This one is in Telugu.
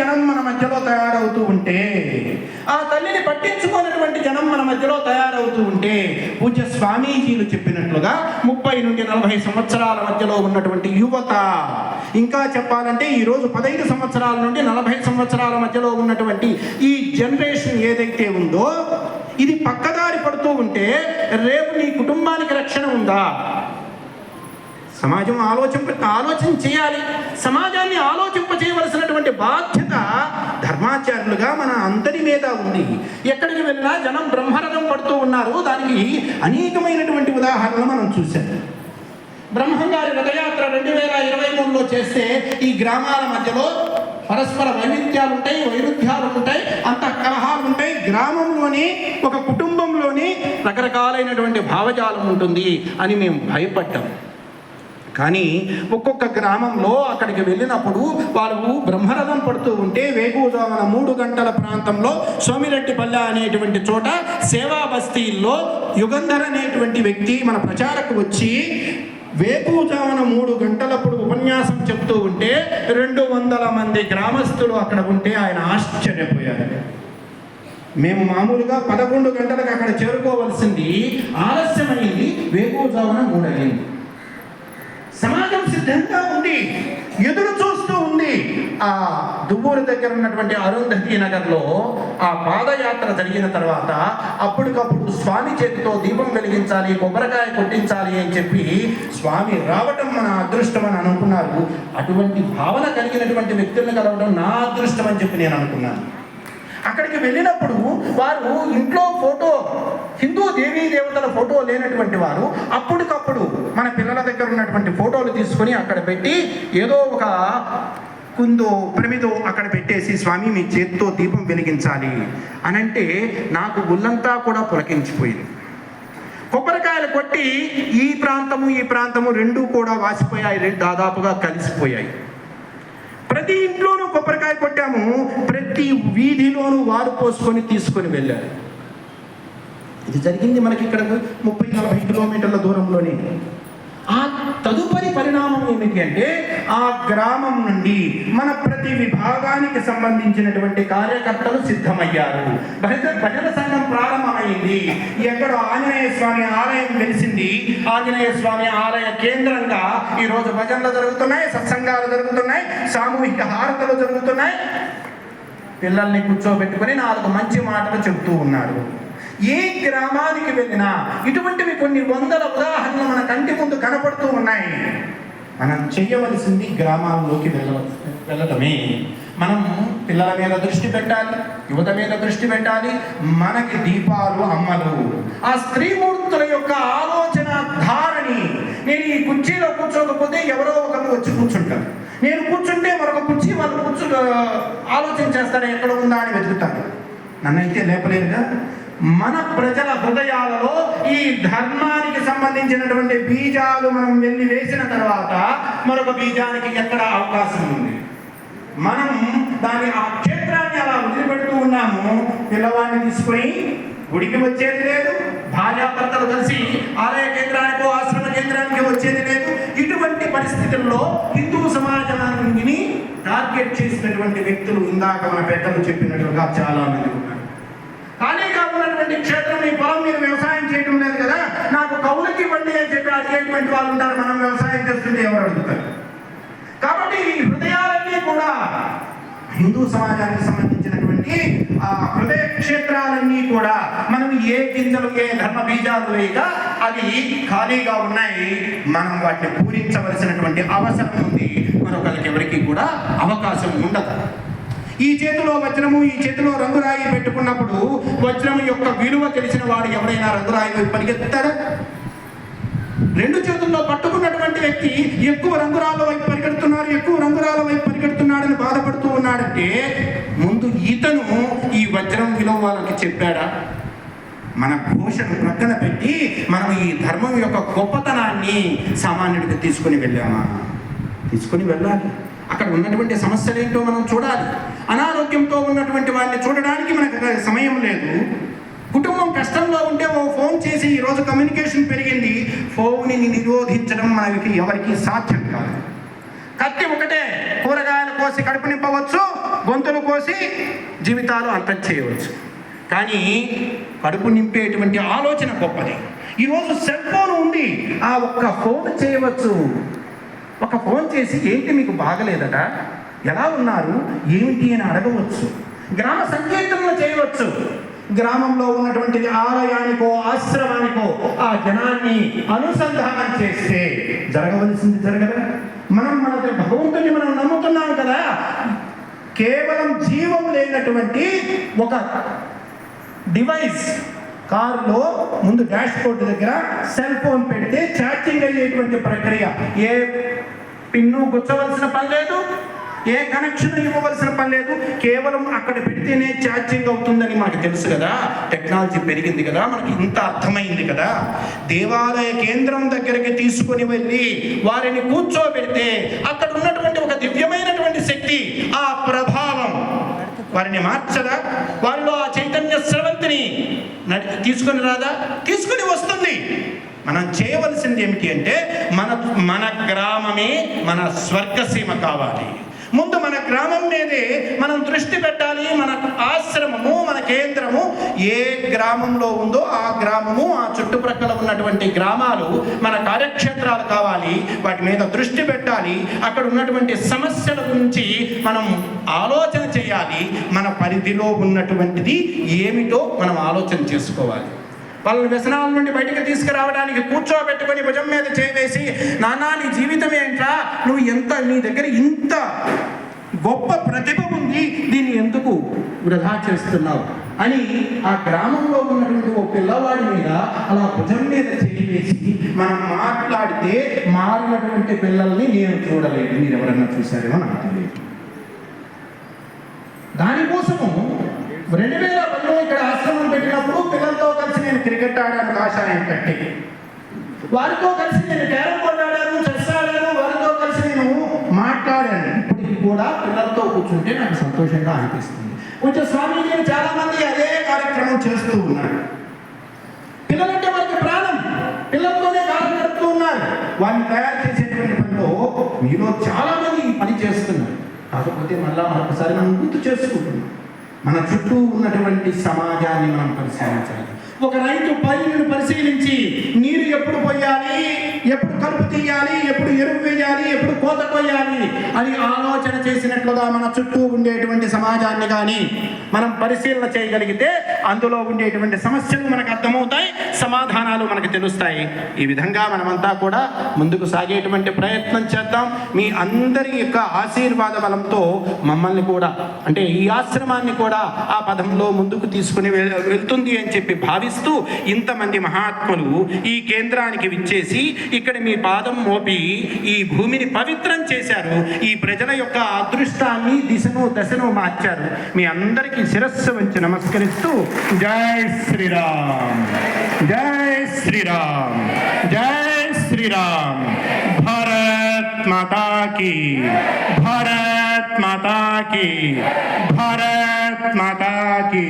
జనం మన మధ్యలో తయారవుతూ ఉంటే, ఆ తల్లిని పట్టించుకున్నటువంటి జనం మన మధ్యలో తయారవుతూ ఉంటే, పూజ్య స్వామీజీలు చెప్పినట్లుగా 30 నుండి 40 సంవత్సరాల మధ్యలో ఉన్నటువంటి యువత, ఇంకా చెప్పాలంటే ఈరోజు 15 సంవత్సరాల నుండి 40 సంవత్సరాల మధ్యలో ఉన్నటువంటి ఈ జనరేషన్ ఏదైతే ఉందో, ఇది పక్కదారి పడుతూ ఉంటే రేపు నీ కుటుంబానికి రక్షణ ఉందా? సమాజం ఆలోచన చేయాలి. సమాజాన్ని ఆలోచింపచేయవలసినటువంటి బాధ్యత ధర్మాచార్యులుగా మన అందరి మీద ఉంది. ఎక్కడికి వెళ్ళినా జనం బ్రహ్మరథం పడుతూ ఉన్నారు. దానికి అనేకమైనటువంటి ఉదాహరణలు మనం చూసాం. బ్రహ్మంగారి రథయాత్ర 2023లో చేస్తే ఈ గ్రామాల మధ్యలో పరస్పర వైరుధ్యాలు ఉంటాయి, అంతఃకలహాలు ఉంటాయి. గ్రామంలోని ఒక కుటుంబంలోని రకరకాలైనటువంటి భావజాలం ఉంటుంది అని మేము భయపడ్డాం. కానీ ఒక్కొక్క గ్రామంలో అక్కడికి వెళ్ళినప్పుడు వాళ్ళు బ్రహ్మరథం పడుతూ ఉంటే వేకువజామున 3 గంటల ప్రాంతంలో సోమిరెడ్డిపల్లె అనేటువంటి చోట సేవా బస్తీల్లో యుగంధర్ అనేటువంటి వ్యక్తి మన ప్రచారకు వచ్చి వేకువజామున 3 గంటలప్పుడు ఉపన్యాసం చెప్తూ ఉంటే 200 మంది గ్రామస్తులు అక్కడ ఉంటే ఆయన ఆశ్చర్యపోయారు. మేము మామూలుగా 11 గంటలకు అక్కడ చేరుకోవలసింది ఆలస్యమైంది, వేకువజామున 3 అయింది. సమాజం సిద్ధంగా ఉంది, ఎదురు చూస్తూ ఉంది. ఆ దువ్వూరు దగ్గర ఉన్నటువంటి అరుంధతి నగర్లో ఆ పాదయాత్ర జరిగిన తర్వాత అప్పటికప్పుడు స్వామి చేతితో దీపం వెలిగించాలి, కొబ్బరికాయ కొట్టించాలి అని చెప్పి స్వామి రావటం మన అదృష్టం అని అనుకున్నారు. అటువంటి భావన కలిగినటువంటి వ్యక్తులను కలవడం నా అదృష్టం అని చెప్పి నేను అనుకున్నాను. అక్కడికి వెళ్ళినప్పుడు వారు ఇంట్లో ఫోటో, హిందూ దేవీ దేవతల ఫోటో లేనటువంటి వారు అప్పటికప్పుడు మన పిల్లల దగ్గర ఉన్నటువంటి ఫోటోలు తీసుకొని అక్కడ పెట్టి ఏదో ఒక కుందో ప్రమిదో అక్కడ పెట్టేసి స్వామి మీ చేతితో దీపం వెలిగించాలి అని అంటే నాకు ఒళ్ళంతా కూడా పులకించిపోయింది. కొబ్బరికాయలు కొట్టి ఈ ప్రాంతము రెండూ కూడా వాసిపోయాయి, దాదాపుగా కలిసిపోయాయి. ప్రతి ఇంట్లోనూ కొబ్బరికాయ కొట్టాము, ప్రతి వీధిలోనూ వారు పోసుకొని తీసుకొని వెళ్ళారు. ఇది జరిగింది మనకి ఇక్కడ 30-40 కిలోమీటర్ల దూరంలోనే. ఆ తదుపరి పరిణామం ఏమిటి అంటే ఆ గ్రామం నుండి మన ప్రతి విభాగానికి సంబంధించినటువంటి కార్యకర్తలు సిద్ధమయ్యారు. భజన సంఘం ప్రారంభమైంది. ఎక్కడో ఆంజనేయ స్వామి ఆలయం వెలిసింది. ఆంజనేయ స్వామి ఆలయ కేంద్రంగా ఈరోజు భజనలు జరుగుతున్నాయి, సత్సంగాలు జరుగుతున్నాయి, సామూహిక హారతలు జరుగుతున్నాయి. పిల్లల్ని కూర్చోబెట్టుకొని 4 మంచి మాటలు చెబుతూ ఉన్నారు. ఏ గ్రామానికి వెళ్ళినా ఇటువంటివి కొన్ని వందల ఉదాహరణలు మన కంటి ముందు కనపడుతూ ఉన్నాయి. మనం చేయవలసింది గ్రామాల్లోకి వెళ్ళటమే. మనం పిల్లల మీద దృష్టి పెట్టాలి, యువత మీద దృష్టి పెట్టాలి. మనకి దీపాలు అమ్మలు. ఆ స్త్రీమూర్తుల యొక్క ఆలోచన ధారని, నేను ఈ కుర్చీలో కూర్చోకపోతే ఎవరో ఒకరు వచ్చి కూర్చుంటారు, నేను కూర్చుంటే మరొక కుర్చీ వాళ్ళు ఆలోచన చేస్తారు, ఎక్కడ ఉందా అని వెతుకుతారు. నన్నైతే లేపలేదుగా. మన ప్రజల హృదయాలలో ఈ ధర్మానికి సంబంధించినటువంటి బీజాలు మనం వెళ్ళి వేసిన తర్వాత మరొక బీజానికి ఎక్కడ అవకాశం ఉంది? మనం దాని ఆ క్షేత్రాన్ని అలా వదిలిపెడుతూ ఉన్నాము. పిల్లవాడిని తీసుకొని గుడికి వచ్చేది లేదు, భార్యాభర్తలు కలిసి ఆలయ కేంద్రానికో ఆశ్రమ కేంద్రానికి వచ్చేది లేదు. ఇటువంటి పరిస్థితుల్లో హిందూ సమాజాన్ని టార్గెట్ చేసినటువంటి వ్యక్తులు ఇందాక మన పెద్దలు చెప్పినట్లుగా చాలా మంది ఉన్నారు. ఖాళీగా ఉన్నటువంటి క్షేత్రం, ఈ పొలం మీద వ్యవసాయం చేయడం లేదు కదా, నాకు కౌలుకి ఇవ్వండి అని చెప్పి అడిగేటువంటి వాళ్ళు ఉంటారు. మనం వ్యవసాయం చేస్తుంటే ఎవరు అడుగుతారు? కాబట్టి ఈ హృదయాలన్నీ కూడా హిందూ సమాజానికి సంబంధించినటువంటి ఆ హృదయ క్షేత్రాలన్నీ కూడా మనం ఏ గింజలు, ఏ ధర్మ బీజాలు వేయక అవి ఖాళీగా ఉన్నాయి. మనం వాటిని పూరించవలసినటువంటి అవసరం ఉంది. మరొకరికి ఎవరికి కూడా అవకాశం ఉండదు. ఈ చేతిలో వజ్రము, ఈ చేతిలో రంగురాయి పెట్టుకున్నప్పుడు వజ్రము యొక్క విలువ తెలిసిన వాడు ఎవరైనా రంగురాయి వైపు పరిగెత్తారా? 2 చేతుల్లో పట్టుకున్నటువంటి వ్యక్తి ఎక్కువ రంగురాల వైపు పరిగెడుతున్నాడని బాధపడుతూ ఉన్నాడంటే ముందు ఇతను ఈ వజ్రం విలువ వాళ్ళకి చెప్పాడా? మన ఘోషను ప్రక్కన పెట్టి మనం ఈ ధర్మం యొక్క గొప్పతనాన్ని సామాన్యుడికి తీసుకుని వెళ్ళాలి. అక్కడ ఉన్నటువంటి సమస్యలు ఏంటో మనం చూడాలి. అనారోగ్యంతో ఉన్నటువంటి వారిని చూడడానికి మనకు సమయం లేదు. కుటుంబం కష్టంలో ఉంటే ఓ ఫోన్ చేసి, ఈరోజు కమ్యూనికేషన్ పెరిగింది, ఫోన్ని నిరోధించడం మనకి ఎవరికి సాధ్యం కాదు. కత్తి ఒకటే కూరగాయలు కోసి కడుపు నింపవచ్చు, గొంతులు కోసి జీవితాలు అంతం చేయవచ్చు. కానీ కడుపు నింపేటువంటి ఆలోచన గొప్పది. ఈరోజు సెల్ ఫోన్ ఉంది, ఆ ఒక్క ఫోన్ చేయవచ్చు. ఒక ఫోన్ చేసి ఏంటి మీకు బాగలేదట, ఎలా ఉన్నారు, ఏమిటి అని అడగవచ్చు. గ్రామ సంకీర్తనలు చేయవచ్చు. గ్రామంలో ఉన్నటువంటి ఆలయానికో ఆశ్రమానికో ఆ జనాన్ని అనుసంధానం చేస్తే జరగవలసింది జరగదా? మన భగవంతుని మనం నమ్ముతున్నాం కదా. కేవలం జీవం లేనటువంటి ఒక డివైస్ కారులో ముందు డాష్ బోర్డు దగ్గర సెల్ ఫోన్ పెడితే ఛార్జింగ్ అయ్యేటువంటి ప్రక్రియ. ఏ పిన్ను గుచ్చవలసిన పని లేదు, ఏ కనెక్షన్ ఇవ్వవలసిన పని లేదు. కేవలం అక్కడ పెడితేనే ఛార్జింగ్ అవుతుందని మనకు తెలుసు కదా. టెక్నాలజీ పెరిగింది కదా, మనకి ఇంత అర్థమైంది కదా. దేవాలయ కేంద్రం దగ్గరికి తీసుకొని వెళ్ళి వారిని కూర్చోబెడితే అక్కడ ఉన్నటువంటి ఒక దివ్యమైనటువంటి శక్తి, ఆ ప్రభావం వారిని మార్చదా? వారిలో ఆ చైతన్య స్రవంతిని తీసుకొని రాదా? తీసుకొని వస్తుంది. మనం చేయవలసింది ఏమిటి అంటే మన గ్రామమే మన స్వర్గసీమ కావాలి. ముందు మన గ్రామం మీదే మనం దృష్టి పెట్టాలి. మన ఆశ్రమము, మన కేంద్రము ఏ గ్రామంలో ఉందో ఆ గ్రామము, ఆ చుట్టుప్రక్కల ఉన్నటువంటి గ్రామాలు మన కార్యక్షేత్రాలు కావాలి. వాటి మీద దృష్టి పెట్టాలి. అక్కడ ఉన్నటువంటి సమస్యల గురించి మనం ఆలోచన చేయాలి. మన పరిధిలో ఉన్నటువంటిది ఏమిటో మనం ఆలోచన చేసుకోవాలి. వాళ్ళ వ్యసనాల నుండి బయటకు తీసుకురావడానికి కూర్చోబెట్టుకొని భుజం మీద చేవేసి, నానా నీ జీవితం ఏంట్రా, నువ్వు నీ దగ్గర ఇంత గొప్ప ప్రతిభ ఉంది, దీన్ని ఎందుకు వృధా చేస్తున్నావు అని ఆ గ్రామంలో ఉన్నటువంటి ఓ పిల్లవాడి మీద అలా భుజం మీద చేవేసి మనం మాట్లాడితే మారినటువంటి పిల్లల్ని నేను చూడలేదు. మీరు ఎవరన్నా చూశారేమో నాకు తెలియదు. దానికోసము 2010లో ఇక్కడ ఆశ్రమం పెట్టినప్పుడు పిల్లలతో కలిసి నేను క్రికెట్ ఆడాను, కాషాయం కట్టి. వారితో కలిసి నేను క్యారమ్ బోర్డు ఆడాను, చెస్ ఆడాను. వారితో కలిసి నేను మాట్లాడాను. ఇప్పటికి కూడా పిల్లలతో కూర్చుంటే నాకు సంతోషంగా అనిపిస్తుంది. కొంచెం స్వామీజీలు చాలా మంది అదే కార్యక్రమం చేస్తూ ఉన్నారు. పిల్లలంటే వారికి ప్రాణం, పిల్లలతోనే కాలం గడుపుతూ ఉన్నారు. వారిని తయారు చేసేటువంటి పనిలో మీలో చాలా మంది ఈ పని చేస్తున్నారు. కాకపోతే మరొకసారి మనం గుర్తు చేసుకుంటున్నాం, మన చుట్టూ ఉన్నటువంటి సమాజాన్ని మనం పరిశీలించాలి. ఒక రైతు పైరును పరిశీలించి నీరు ఎప్పుడు పోయాలి, ఎప్పుడు కలుపు తీయాలి, ఎప్పుడు ఎరువు వేయాలి, ఎప్పుడు కోత కొయ్యాలి అని ఆలోచన చేసినట్లుగా మన చుట్టూ ఉండేటువంటి సమాజాన్ని కానీ మనం పరిశీలన చేయగలిగితే అందులో ఉండేటువంటి సమస్యలు మనకు అర్థమవుతాయి, సమాధానాలు మనకు తెలుస్తాయి. ఈ విధంగా మనమంతా కూడా ముందుకు సాగేటువంటి ప్రయత్నం చేద్దాం. మీ అందరి యొక్క ఆశీర్వాద బలంతో మమ్మల్ని కూడా, అంటే ఈ ఆశ్రమాన్ని కూడా ఆ పదంలో ముందుకు తీసుకుని వెళ్తుంది అని చెప్పి భావిస్తూ ఇంతమంది మహాత్ములు ఈ కేంద్రానికి విచ్చేసి ఇక్కడ మీ పాదం మోపి ఈ భూమిని పవిత్రం చేశారు. ఈ ప్రజల యొక్క అదృష్టాన్ని దశను మార్చారు. మీ అందరికీ శిరస్సు వంచి నమస్కరిస్తూ జై శ్రీరామ్, జై శ్రీరామ్, జై శ్రీరామ్. భారత్ మాతా కీ, భారత్ మాతా కీ, భారత్ మాతా కీ.